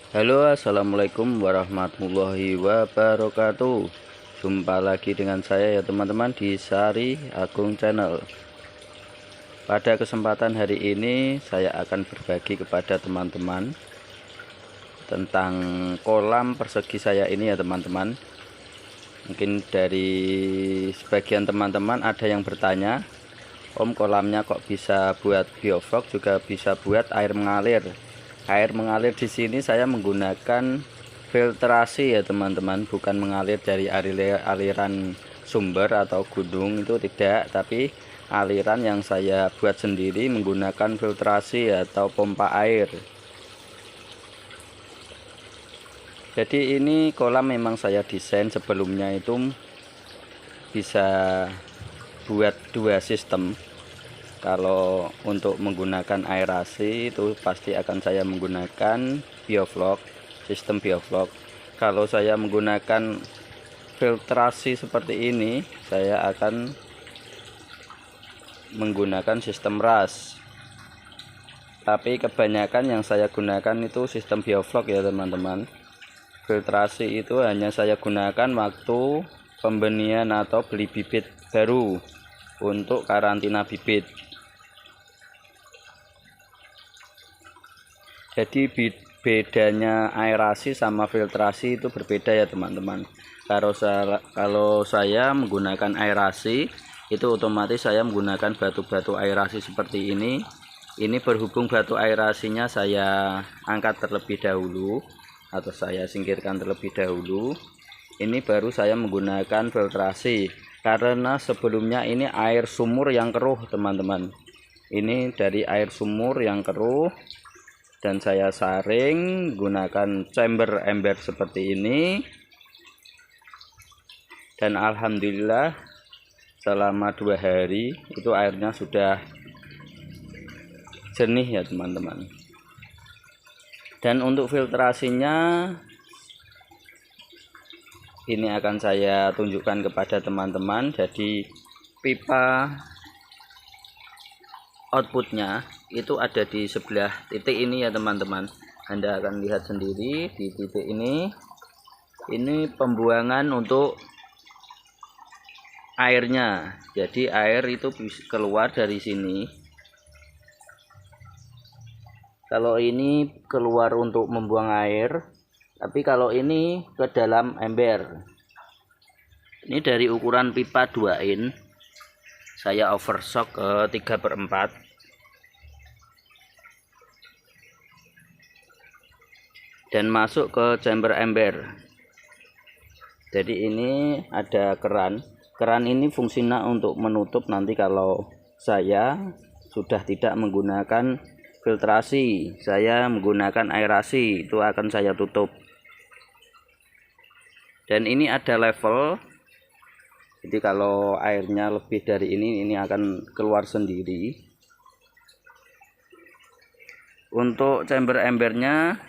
Halo, assalamualaikum warahmatullahi wabarakatuh. Jumpa lagi dengan saya ya teman-teman di Sari Agung Channel. Pada kesempatan hari ini saya akan berbagi kepada teman-teman tentang kolam persegi saya ini ya teman-teman. Mungkin dari sebagian teman-teman ada yang bertanya, Om, kolamnya kok bisa buat biovlog, juga bisa buat air mengalir. Air mengalir di sini saya menggunakan filtrasi ya teman-teman, bukan mengalir dari aliran sumber atau gunung, itu tidak, tapi aliran yang saya buat sendiri menggunakan filtrasi atau pompa air. Jadi ini kolam memang saya desain sebelumnya itu bisa buat dua sistem. Kalau untuk menggunakan aerasi itu pasti akan saya menggunakan biovlog, sistem biovlog. Kalau saya menggunakan filtrasi seperti ini, saya akan menggunakan sistem RAS. Tapi kebanyakan yang saya gunakan itu sistem biovlog ya teman-teman. Filtrasi itu hanya saya gunakan waktu pembenihan atau beli bibit baru untuk karantina bibit. Jadi bedanya aerasi sama filtrasi itu berbeda ya teman-teman. Kalau saya menggunakan aerasi itu otomatis saya menggunakan batu-batu aerasi seperti ini. Ini berhubung batu aerasinya saya angkat terlebih dahulu atau saya singkirkan terlebih dahulu. Ini baru saya menggunakan filtrasi karena sebelumnya ini air sumur yang keruh teman-teman. Ini dari air sumur yang keruh dan saya saring menggunakan chamber ember seperti ini, dan alhamdulillah selama 2 hari itu airnya sudah jernih ya teman-teman. Dan untuk filtrasinya ini akan saya tunjukkan kepada teman-teman. Jadi pipa outputnya itu ada di sebelah titik ini ya teman-teman. Anda akan lihat sendiri di titik ini pembuangan untuk airnya. Jadi air itu bisa keluar dari sini. Kalau ini keluar untuk membuang air, tapi kalau ini ke dalam ember. Ini dari ukuran pipa 2 in, saya overstock ke 3/4. Dan masuk ke chamber ember. Jadi ini ada keran. Keran ini fungsinya untuk menutup nanti kalau saya sudah tidak menggunakan filtrasi, saya menggunakan aerasi, itu akan saya tutup. Dan ini ada level. Jadi kalau airnya lebih dari ini akan keluar sendiri. Untuk chamber embernya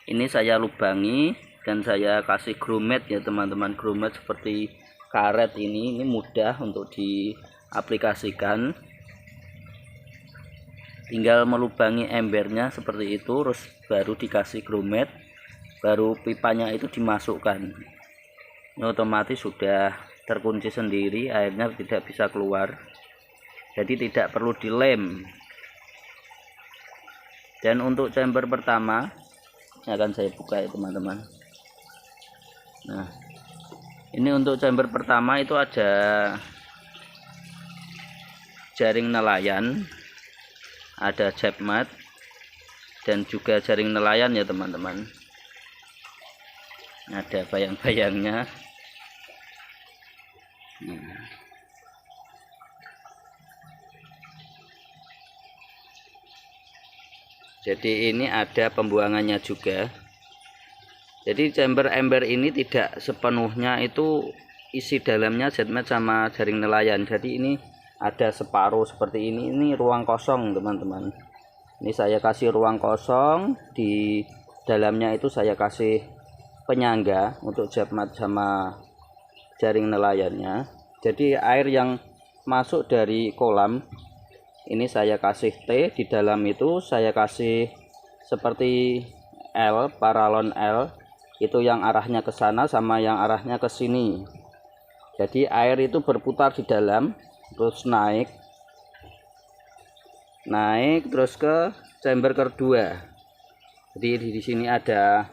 ini saya lubangi dan saya kasih grommet ya teman-teman. Grommet seperti karet ini mudah untuk diaplikasikan. Tinggal melubangi embernya seperti itu, terus baru dikasih grommet, baru pipanya itu dimasukkan. Ini otomatis sudah terkunci sendiri, airnya tidak bisa keluar. Jadi tidak perlu dilem. Dan untuk chamber pertama akan saya buka ya teman-teman. Nah, ini untuk chamber pertama itu ada jaring nelayan, ada jabmat, dan juga jaring nelayan ya teman-teman. Ada bayang-bayangnya. Nah, jadi ini ada pembuangannya juga. Jadi chamber ember ini tidak sepenuhnya itu isi dalamnya jabmat sama jaring nelayan. Jadi ini ada separuh seperti ini ruang kosong teman-teman. Ini saya kasih ruang kosong, di dalamnya itu saya kasih penyangga untuk jabmat sama jaring nelayannya. Jadi air yang masuk dari kolam ini saya kasih T, di dalam itu saya kasih seperti L, paralon L, itu yang arahnya ke sana sama yang arahnya ke sini. Jadi air itu berputar di dalam, terus naik terus ke chamber kedua. Jadi di sini ada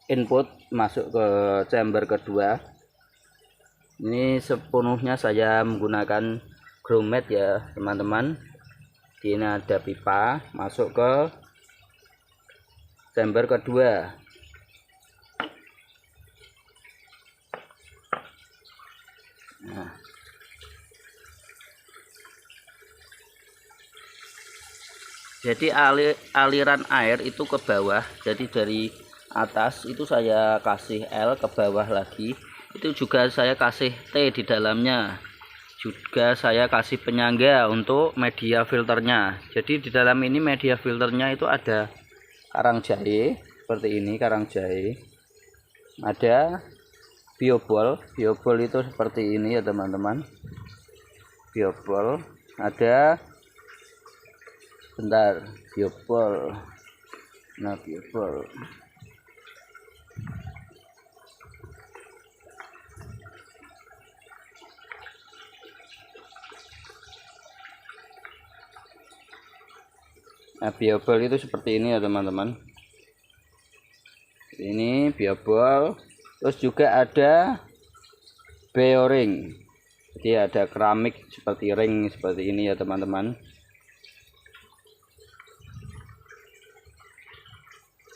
input masuk ke chamber kedua. Ini sepenuhnya saya menggunakan grommet ya teman-teman. Ini ada pipa masuk ke chamber kedua. Nah, jadi aliran air itu ke bawah. Jadi dari atas itu saya kasih L, ke bawah lagi itu juga saya kasih T di dalamnya. Juga saya kasih penyangga untuk media filternya. Jadi di dalam ini media filternya itu ada karang jahe seperti ini, karang jahe. Ada biobol itu seperti ini ya teman-teman. Biobol ada, bentar, biobol. Nah, biobol. Nah, biobol itu seperti ini ya teman-teman. Ini biobol. Terus juga ada bearing. Jadi ada keramik seperti ring seperti ini ya teman-teman.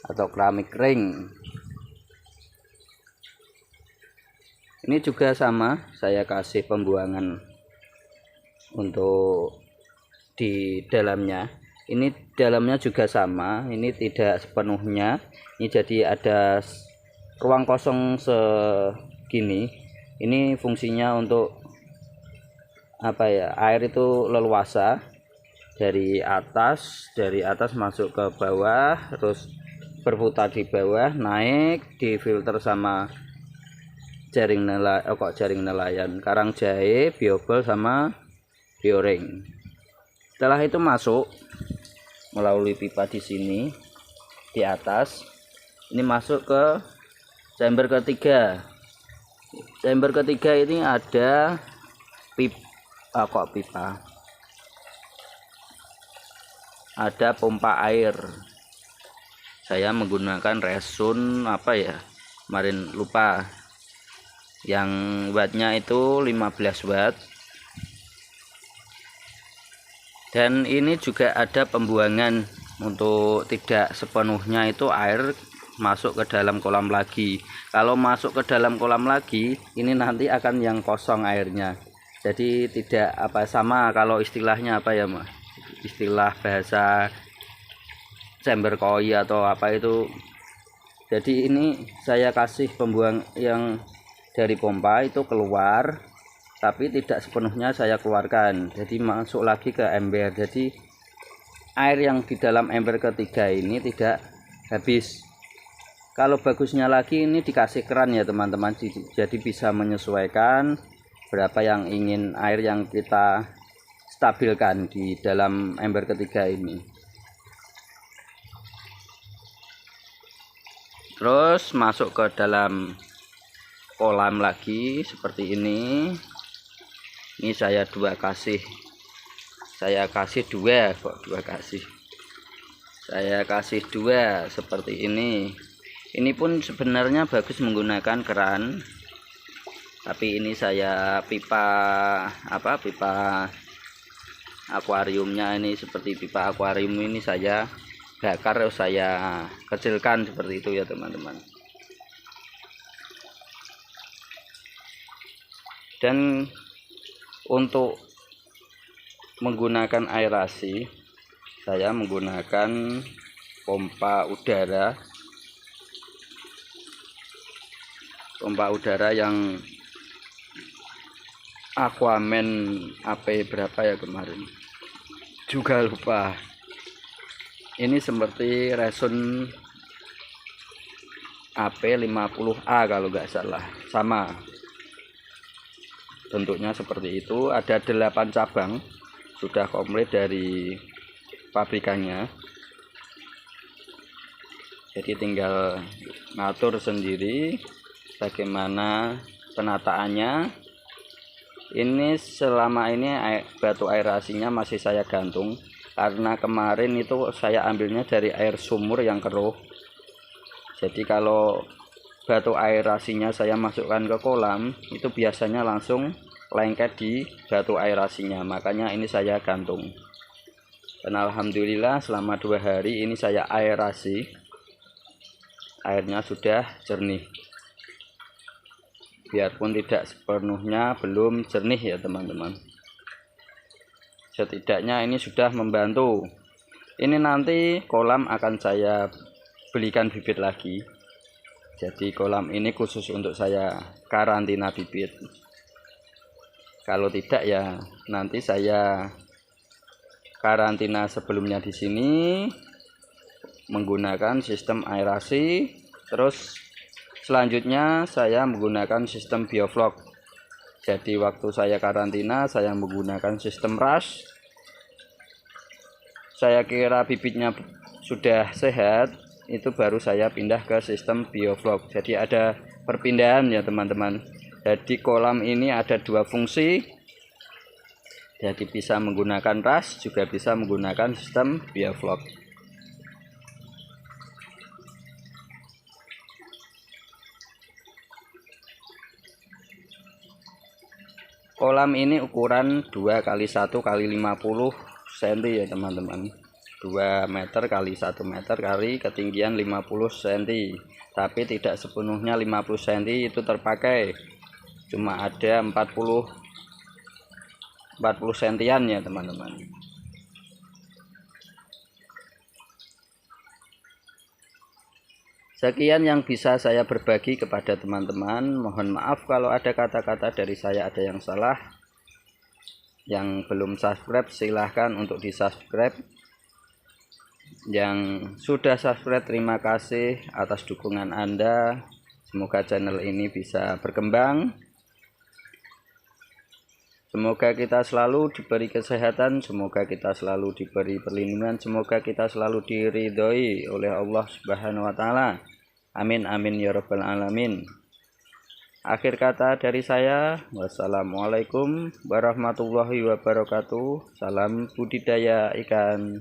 Atau keramik ring. Ini juga sama, saya kasih pembuangan untuk di dalamnya. Ini dalamnya juga sama, ini tidak sepenuhnya. Ini jadi ada ruang kosong segini. Ini fungsinya untuk apa ya? Air itu leluasa dari atas masuk ke bawah, terus berputar di bawah, naik, difilter sama jaring nelayan, karang jahe, biobol sama bearing. Setelah itu masuk melalui pipa di sini di atas, ini masuk ke chamber ketiga. Chamber ketiga ini ada pipa, ada pompa air. Saya menggunakan Resun apa ya, kemarin lupa, yang wattnya itu 15 watt. Dan ini juga ada pembuangan untuk tidak sepenuhnya itu air masuk ke dalam kolam lagi. Kalau masuk ke dalam kolam lagi, ini nanti akan yang kosong airnya. Jadi tidak sama, kalau istilahnya apa ya Mas? Istilah bahasa chamber koi atau apa itu. Jadi ini saya kasih pembuang yang dari pompa itu keluar, tapi tidak sepenuhnya saya keluarkan, jadi masuk lagi ke ember. Jadi air yang di dalam ember ketiga ini tidak habis. Kalau bagusnya lagi ini dikasih keran ya teman-teman, jadi bisa menyesuaikan berapa yang ingin air yang kita stabilkan di dalam ember ketiga ini. Terus masuk ke dalam kolam lagi seperti ini. Ini saya kasih dua seperti ini. Ini pun sebenarnya bagus menggunakan keran, tapi ini saya pipa akuariumnya ini, seperti pipa akuarium ini saya bakar, saya kecilkan seperti itu ya teman-teman. Dan untuk menggunakan aerasi, saya menggunakan pompa udara yang Aquaman AP berapa ya kemarin, juga lupa. Ini seperti Resun AP50A kalau nggak salah, sama bentuknya seperti itu. Ada 8 cabang, sudah komplit dari pabrikannya. Jadi tinggal ngatur sendiri bagaimana penataannya. Ini selama ini batu aerasinya masih saya gantung, karena kemarin itu saya ambilnya dari air sumur yang keruh. Jadi kalau batu aerasinya saya masukkan ke kolam, itu biasanya langsung lengket di batu aerasinya, makanya ini saya gantung. Dan alhamdulillah selama 2 hari ini saya aerasi, airnya sudah jernih. Biarpun tidak sepenuhnya belum jernih ya teman-teman, setidaknya ini sudah membantu. Ini nanti kolam akan saya belikan bibit lagi. Jadi kolam ini khusus untuk saya karantina bibit. Kalau tidak ya nanti saya karantina sebelumnya di sini menggunakan sistem aerasi, terus selanjutnya saya menggunakan sistem bioflok. Jadi waktu saya karantina saya menggunakan sistem rush. Saya kira bibitnya sudah sehat, itu baru saya pindah ke sistem bioflok. Jadi ada perpindahan ya teman-teman. Jadi kolam ini ada 2 fungsi. Jadi bisa menggunakan rush, juga bisa menggunakan sistem bioflok. Kolam ini ukuran 2 x 1 x 50 cm ya teman-teman. 2 meter kali 1 meter kali ketinggian 50 cm. Tapi tidak sepenuhnya 50 cm itu terpakai. Cuma ada 40 sentian ya teman-teman. Sekian yang bisa saya berbagi kepada teman-teman. Mohon maaf kalau ada kata-kata dari saya ada yang salah. Yang belum subscribe silahkan untuk di subscribe. Yang sudah subscribe terima kasih atas dukungan Anda. Semoga channel ini bisa berkembang. Semoga kita selalu diberi kesehatan, semoga kita selalu diberi perlindungan, semoga kita selalu diridhoi oleh Allah Subhanahu wa taala. Amin amin ya rabbal alamin. Akhir kata dari saya, wassalamualaikum warahmatullahi wabarakatuh. Salam budidaya ikan.